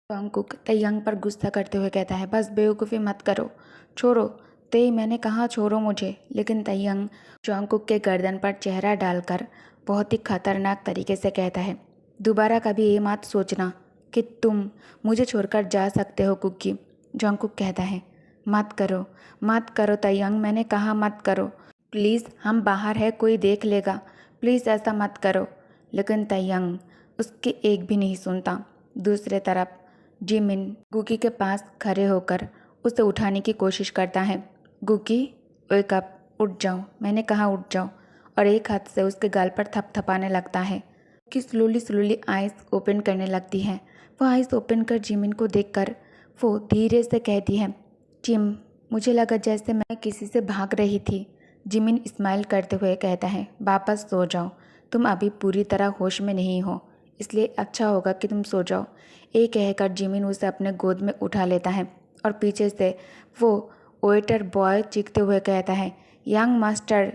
जॉन्गकुक तैयांग पर गुस्सा करते हुए कहता है, बस बेवकूफ़ी मत करो, छोड़ो। ते मैंने कहा छोड़ो मुझे। लेकिन तैयांग जॉन्गकुक के गर्दन पर चेहरा डालकर बहुत ही खतरनाक तरीके से कहता है, दोबारा कभी ये मत सोचना कि तुम मुझे छोड़कर जा सकते हो कुकी। जॉन्गकुक कहता है, मत करो तैयांग, मैंने कहा मत करो, प्लीज़, हम बाहर है, कोई देख लेगा, प्लीज़ ऐसा मत करो। लेकिन तैयांग उसकी एक भी नहीं सुनता। दूसरी तरफ जिमिन गुकी के पास खड़े होकर उसे उठाने की कोशिश करता है। गुकी, वेक अप, उठ जाओ, मैंने कहा उठ जाओ, और एक हाथ से उसके गाल पर थपथपाने लगता है कि स्लोली आइज़ ओपन करने लगती है। वो आइज़ ओपन कर जिमिन को देखकर वो धीरे से कहती है, जिम, मुझे लगा जैसे मैं किसी से भाग रही थी। जिमिन स्माइल करते हुए कहता है, वापस सो जाओ, तुम अभी पूरी तरह होश में नहीं हो, इसलिए अच्छा होगा कि तुम सो जाओ। ये कहकर जिमिन उसे अपने गोद में उठा लेता है और पीछे से वो वेटर बॉय चीखते हुए कहता है, young master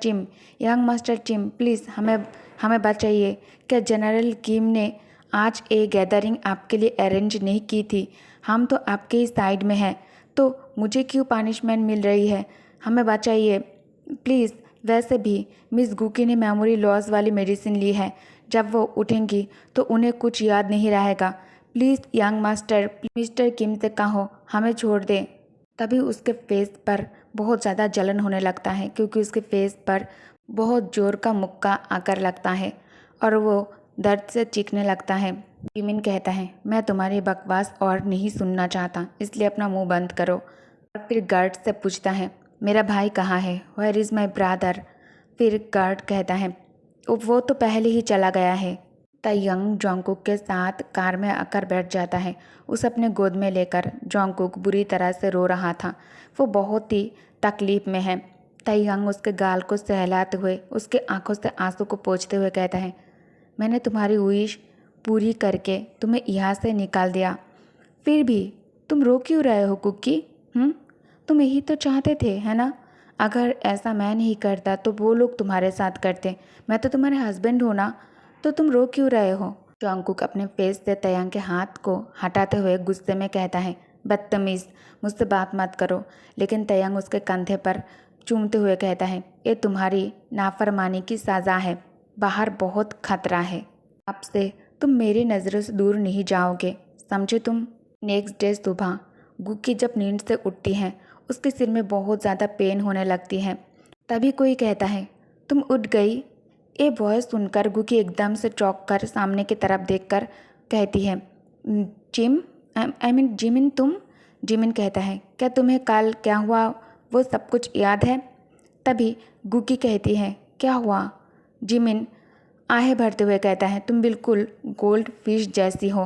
gym, young master gym, please हमें बचाइए। क्या जनरल किम ने आज एक गैदरिंग आपके लिए अरेंज नहीं की थी? हम तो आपके ही साइड में हैं, तो मुझे क्यों पनिशमेंट मिल रही है? हमें बचाइए प्लीज़। वैसे भी मिस गुकी ने मेमोरी लॉस वाली मेडिसिन ली है, जब वो उठेंगी तो उन्हें कुछ याद नहीं रहेगा। प्लीज़ यंग मास्टर, मिस्टर किम से कहो हमें छोड़ दें। तभी उसके फेस पर बहुत ज़्यादा जलन होने लगता है, क्योंकि उसके फेस पर बहुत ज़ोर का मुक्का आकर लगता है और वो दर्द से चीखने लगता है। जिमिन कहता है, मैं तुम्हारी बकवास और नहीं सुनना चाहता, इसलिए अपना मुंह बंद करो। और फिर गार्ड से पूछता है, मेरा भाई कहाँ है? Where is my brother? फिर गार्ड कहता है, वो तो पहले ही चला गया है। तैयांग जॉन्गकुक के साथ कार में आकर बैठ जाता है। उसे अपने गोद में लेकर जॉन्गकुक बुरी तरह से रो रहा था। वो बहुत ही तकलीफ में है। तैयांग उसके गाल को सहलाते हुए उसके आंखों से आंसू को पोंछते हुए कहता है, मैंने तुम्हारी विश पूरी करके तुम्हें यहाँ से निकाल दिया, फिर भी तुम रो क्यों रहे हो कुकी? तुम यही तो चाहते थे, है ना? अगर ऐसा मैं नहीं करता तो वो लोग तुम्हारे साथ करते। मैं तो तुम्हारे हस्बैंड हूँ ना, तो तुम रो क्यों रहे हो? जॉन्गकुक अपने फेस से तैयांग के हाथ को हटाते हुए गुस्से में कहता है, बदतमीज़, मुझसे बात मत करो। लेकिन तैयांग उसके कंधे पर चूमते हुए कहता है, ये तुम्हारी नाफरमानी की सज़ा है। बाहर बहुत खतरा है, आपसे तुम मेरी नज़रों से दूर नहीं जाओगे, समझे तुम? नेक्स्ट डे सुबह गुक्की जब नींद से उठती है, उसके सिर में बहुत ज़्यादा पेन होने लगती है। तभी कोई कहता है, तुम उठ गई? ये वॉइस सुनकर गुक्की एकदम से चौंक कर सामने की तरफ देखकर कहती है, जिम, आई मीन जिमिन, तुम? जिमिन कहता है, क्या तुम्हें कल क्या हुआ वो सब कुछ याद है? तभी गुक्की कहती है, क्या हुआ? जिमिन आहें भरते हुए कहता है, तुम बिल्कुल गोल्ड फिश जैसी हो,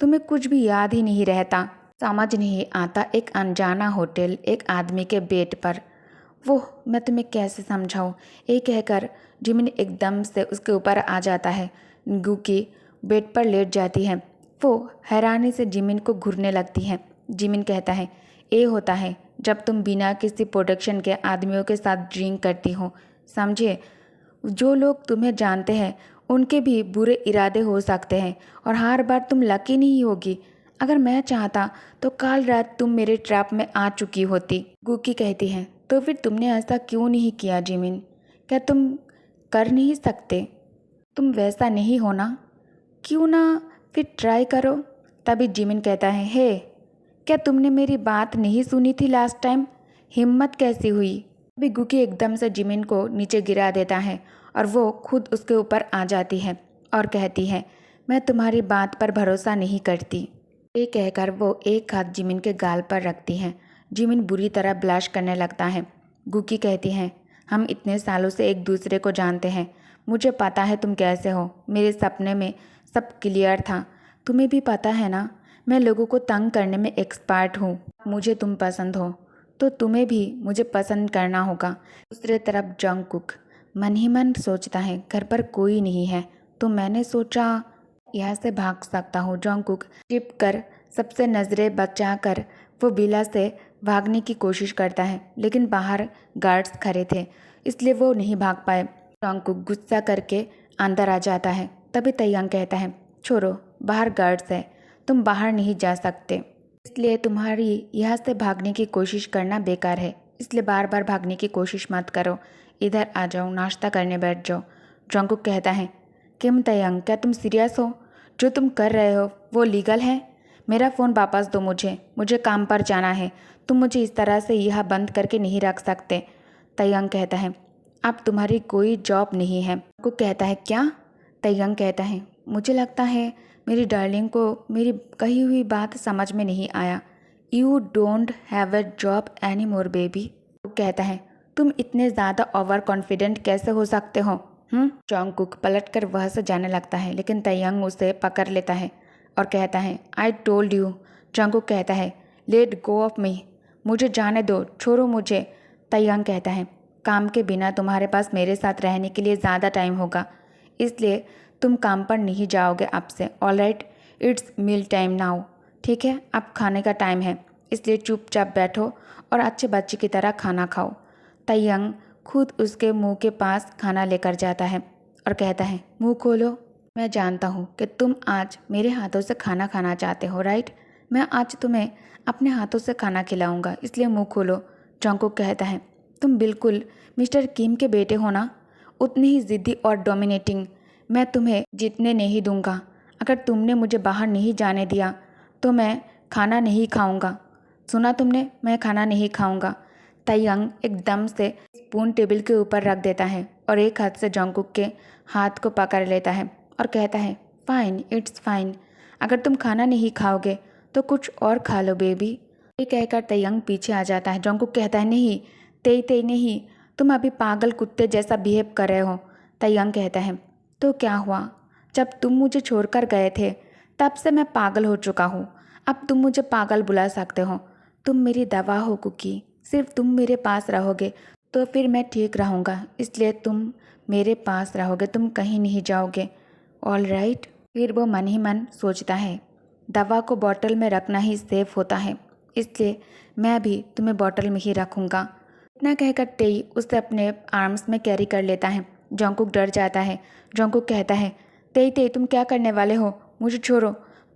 तुम्हें कुछ भी याद ही नहीं रहता। समझ नहीं आता, एक अनजाना होटल, एक आदमी के बेड पर, वो मैं तुम्हें कैसे समझाऊं? ये कहकर जिमिन एकदम से उसके ऊपर आ जाता है। गुकी बेड पर लेट जाती है। वो हैरानी से जिमिन को घूरने लगती है। जिमिन कहता है, ये होता है जब तुम बिना किसी प्रोटेक्शन के आदमियों के साथ ड्रिंक करती हो, समझे? जो लोग तुम्हें जानते हैं उनके भी बुरे इरादे हो सकते हैं, और हर बार तुम लकी नहीं होगी। अगर मैं चाहता तो कल रात तुम मेरे ट्रैप में आ चुकी होती। गुकी कहती है, तो फिर तुमने ऐसा क्यों नहीं किया जिमिन? क्या तुम कर नहीं सकते? तुम वैसा नहीं हो ना? क्यों ना फिर ट्राई करो। तभी जिमिन कहता है, हे, क्या तुमने मेरी बात नहीं सुनी थी लास्ट टाइम? हिम्मत कैसी हुई? अभी गुकी एकदम से जिमिन को नीचे गिरा देता है और वो खुद उसके ऊपर आ जाती है और कहती है, मैं तुम्हारी बात पर भरोसा नहीं करती। ये कहकर वो एक हाथ जिमिन के गाल पर रखती है। जिमिन बुरी तरह ब्लश करने लगता है। गुकी कहती है, हम इतने सालों से एक दूसरे को जानते हैं, मुझे पता है तुम कैसे हो। मेरे सपने में सब क्लियर था, तुम्हें भी पता है ना, मैं लोगों को तंग करने में एक्सपर्ट हूँ। मुझे तुम पसंद हो तो तुम्हें भी मुझे पसंद करना होगा। दूसरी तरफ जंगकुक मन ही मन सोचता है, घर पर कोई नहीं है तो मैंने सोचा यहाँ से भाग सकता हूँ। जंगकुक छिप कर सबसे नज़रें बचाकर वो विला से भागने की कोशिश करता है, लेकिन बाहर गार्ड्स खड़े थे, इसलिए वो नहीं भाग पाए। जंगकुक गुस्सा करके अंदर आ जाता है। तभी तैयांग कहता है, छोड़ो, बाहर गार्ड्स है, तुम बाहर नहीं जा सकते, इसलिए तुम्हारी यहाँ से भागने की कोशिश करना बेकार है, इसलिए बार बार भागने की कोशिश मत करो। इधर आ जाओ, नाश्ता करने बैठ जाओ। जॉन्गकुक कहता है, किम तयंग, क्या तुम सीरियस हो? जो तुम कर रहे हो वो लीगल है? मेरा फ़ोन वापस दो, मुझे काम पर जाना है। तुम मुझे इस तरह से यह बंद करके नहीं रख सकते। तयंग कहता है, अब तुम्हारी कोई जॉब नहीं है। जॉन्गकुक कहता है, क्या? तयंग कहता है, मुझे लगता है मेरी डार्लिंग को मेरी कही हुई बात समझ में नहीं आया। You don't have a job any more baby. कहता है, तुम इतने ज़्यादा ओवर कॉन्फिडेंट कैसे हो सकते हो? जॉन्गकुक पलट कर वह से जाने लगता है, लेकिन तयंग उसे पकड़ लेता है और कहता है, आई टोल्ड यू। जॉन्गकुक कहता है, लेट गो ऑफ मी, मुझे जाने दो, छोड़ो मुझे। तयंग कहता है, काम के बिना तुम्हारे पास मेरे साथ रहने के लिए ज़्यादा टाइम होगा, इसलिए तुम काम पर नहीं जाओगे अब से। All right, it's meal time now. ठीक है, अब खाने का टाइम है, इसलिए चुपचाप बैठो और अच्छे बच्चे की तरह खाना खाओ। तयंग खुद उसके मुंह के पास खाना लेकर जाता है और कहता है, मुंह खोलो। मैं जानता हूँ कि तुम आज मेरे हाथों से खाना खाना चाहते हो, राइट? मैं आज तुम्हें अपने हाथों से खाना खिलाऊंगा, इसलिए मुंह खोलो। जॉन्गकुक कहता है, तुम बिल्कुल मिस्टर किम के बेटे हो ना, उतनी ही ज़िद्दी और डोमिनेटिंग। मैं तुम्हें जीतने नहीं दूंगा। अगर तुमने मुझे बाहर नहीं जाने दिया तो मैं खाना नहीं खाऊंगा। सुना तुमने, मैं खाना नहीं खाऊंगा। तयंग एकदम से स्पून टेबल के ऊपर रख देता है और एक हाथ से जॉन्गकुक के हाथ को पकड़ लेता है और कहता है, फाइन, इट्स फाइन। अगर तुम खाना नहीं खाओगे तो कुछ और खा लो बेबी। ये कहकर तयंग पीछे आ जाता है। जॉन्गकुक कहता है, नहीं तेई तेई नहीं, तुम अभी पागल कुत्ते जैसा बिहेव कर रहे हो। तयंग कहता है, तो क्या हुआ? जब तुम मुझे छोड़कर गए थे तब से मैं पागल हो चुका हूँ। अब तुम मुझे पागल बुला सकते हो। तुम मेरी दवा हो कुकी, सिर्फ तुम मेरे पास रहोगे तो फिर मैं ठीक रहूँगा, इसलिए तुम मेरे पास रहोगे, तुम कहीं नहीं जाओगे। All right. फिर वो मन ही मन सोचता है, दवा को बॉटल में रखना ही सेफ होता है, इसलिए मैं भी तुम्हें बॉटल में ही रखूँगा। इतना कहकर तेई उसे अपने आर्म्स में कैरी कर लेता है। जॉन्गकुक डर जाता है। जॉन्गकुक कहता है, तेई तेई तुम क्या करने वाले हो? मुझे छोड़ो,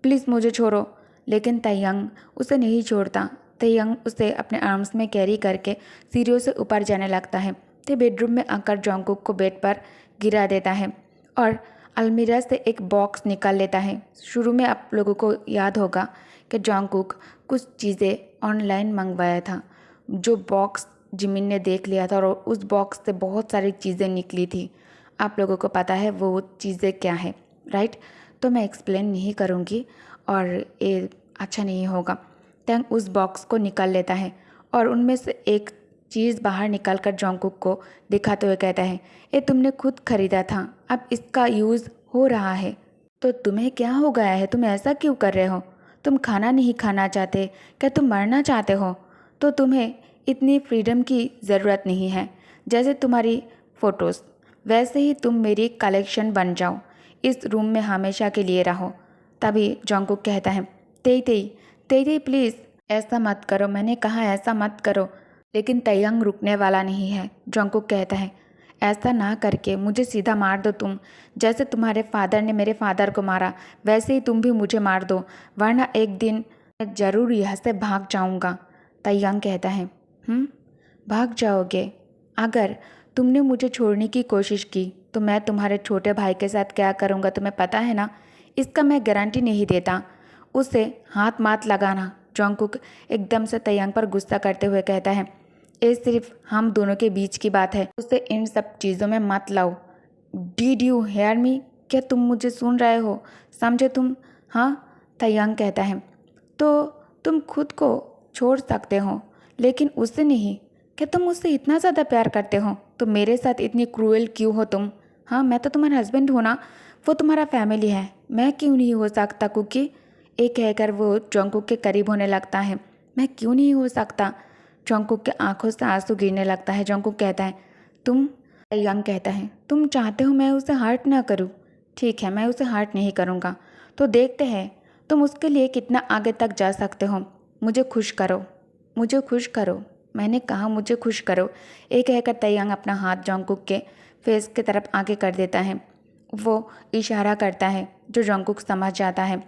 प्लीज़ मुझे छोड़ो। लेकिन तयंग उसे नहीं छोड़ता। तयंग उसे अपने आर्म्स में कैरी करके सीढ़ियों से ऊपर जाने लगता है। ते बेडरूम में आकर जॉन्गकुक को बेड पर गिरा देता है और अलमीरा से एक बॉक्स निकाल लेता है। शुरू में आप लोगों को याद होगा कि जॉन्गकुक कुछ चीज़ें ऑनलाइन मंगवाया था, जो बॉक्स जिमिन ने देख लिया था और उस बॉक्स से बहुत सारी चीज़ें निकली थी। आप लोगों को पता है वो चीज़ें क्या है, राइट? तो मैं एक्सप्लेन नहीं करूँगी और ये अच्छा नहीं होगा। तंग उस बॉक्स को निकाल लेता है और उनमें से एक चीज़ बाहर निकालकर जॉन्गकुक को दिखाते हुए कहता है, ये तुमने खुद खरीदा था, अब इसका यूज़ हो रहा है। तो तुम्हें क्या हो गया है? तुम ऐसा क्यों कर रहे हो? तुम खाना नहीं खाना चाहते? क्या तुम मरना चाहते हो? तो तुम्हें इतनी फ्रीडम की ज़रूरत नहीं है। जैसे तुम्हारी फ़ोटोज़, वैसे ही तुम मेरी कलेक्शन बन जाओ, इस रूम में हमेशा के लिए रहो। तभी जॉन्गकुक कहता है, तेई तेई तेई तेई प्लीज़ ऐसा मत करो, मैंने कहा ऐसा मत करो। लेकिन तयंग रुकने वाला नहीं है। जॉन्गकुक कहता है, ऐसा ना करके मुझे सीधा मार दो तुम। जैसे तुम्हारे फादर ने मेरे फादर को मारा, वैसे ही तुम भी मुझे मार दो, वरना एक दिन मैं ज़रूर यहाँ से भाग जाऊँगा। तयंग कहता है, भाग जाओगे? अगर तुमने मुझे छोड़ने की कोशिश की तो मैं तुम्हारे छोटे भाई के साथ क्या करूँगा तुम्हें पता है ना? इसका मैं गारंटी नहीं देता। उसे हाथ मत लगाना। जॉन्गकुक एकदम से तयंग पर गुस्सा करते हुए कहता है, ये सिर्फ हम दोनों के बीच की बात है, उसे इन सब चीज़ों में मत लाओ। Did you hear me? क्या तुम मुझे सुन रहे हो? समझे तुम? हाँ, तयंग कहता है, तो तुम खुद को छोड़ सकते हो लेकिन उससे नहीं। क्या तुम उससे इतना ज़्यादा प्यार करते हो तो मेरे साथ इतनी क्रूएल क्यों हो तुम? हाँ, मैं तो तुम्हारा हस्बैंड हूँ ना, वो तुम्हारा फैमिली है, मैं क्यों नहीं हो सकता कुकी? ये कहकर वो जॉन्गकुक के करीब होने लगता है। मैं क्यों नहीं हो सकता? जॉन्गकुक के आंखों से आंसू गिरने लगता है। जॉन्गकुक कहता है, तुम? यंग कहता है, तुम चाहते हो मैं उसे हर्ट ना करूँ? ठीक है, मैं उसे हर्ट नहीं करूँगा। तो देखते हैं तुम उसके लिए कितना आगे तक जा सकते हो। मुझे खुश करो, मुझे खुश करो। मैंने कहा मुझे खुश करो। ये कहकर तयंग अपना हाथ जॉन्गकुक के फेस की तरफ आगे कर देता है। वो इशारा करता है जो जॉन्गकुक समझ जाता है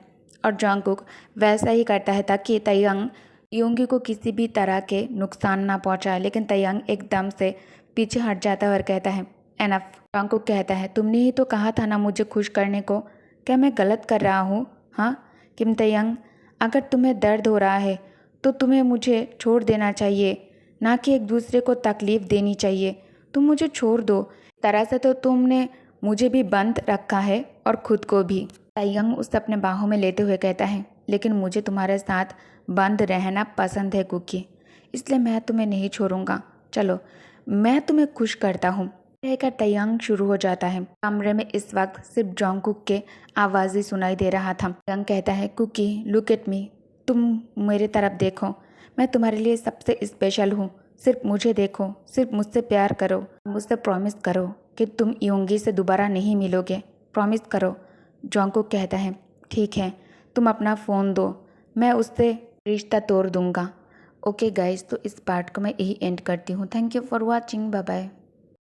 और जंगकुक वैसा ही करता है ताकि तयंग योंगी को किसी भी तरह के नुकसान ना पहुंचाए। लेकिन तयंग एकदम से पीछे हट जाता है और कहता है एनफ। जंगकुक कहता है तुमने ही तो कहा था ना मुझे खुश करने को, क्या मैं गलत कर रहा हूँ? हाँ किम तयंग, अगर तुम्हें दर्द हो रहा है तो तुम्हें मुझे छोड़ देना चाहिए, ना कि एक दूसरे को तकलीफ़ देनी चाहिए। तुम मुझे छोड़ दो। तरह से तो तुमने मुझे भी बंद रखा है और खुद को भी। तयंग उसे अपने बाहों में लेते हुए कहता है लेकिन मुझे तुम्हारे साथ बंद रहना पसंद है कुकी, इसलिए मैं तुम्हें नहीं छोड़ूंगा। चलो मैं तुम्हें खुश करता हूँ। कहकर तयंग शुरू हो जाता है। कमरे में इस वक्त सिर्फ जंगकुक के आवाज़ ही सुनाई दे रहा था। तयंग कहता है कुकी लुक एट मी, तुम मेरे तरफ देखो, मैं तुम्हारे लिए सबसे स्पेशल हूँ। सिर्फ मुझे देखो, सिर्फ मुझसे प्यार करो, मुझसे प्रॉमिस करो कि तुम योंगी से दोबारा नहीं मिलोगे। प्रॉमिस करो। जंगकुक कहता है ठीक है, तुम अपना फ़ोन दो, मैं उससे रिश्ता तोड़ दूंगा। ओके गाइस, तो इस पार्ट को मैं यही एंड करती हूँ। Thank you for watching, bye bye.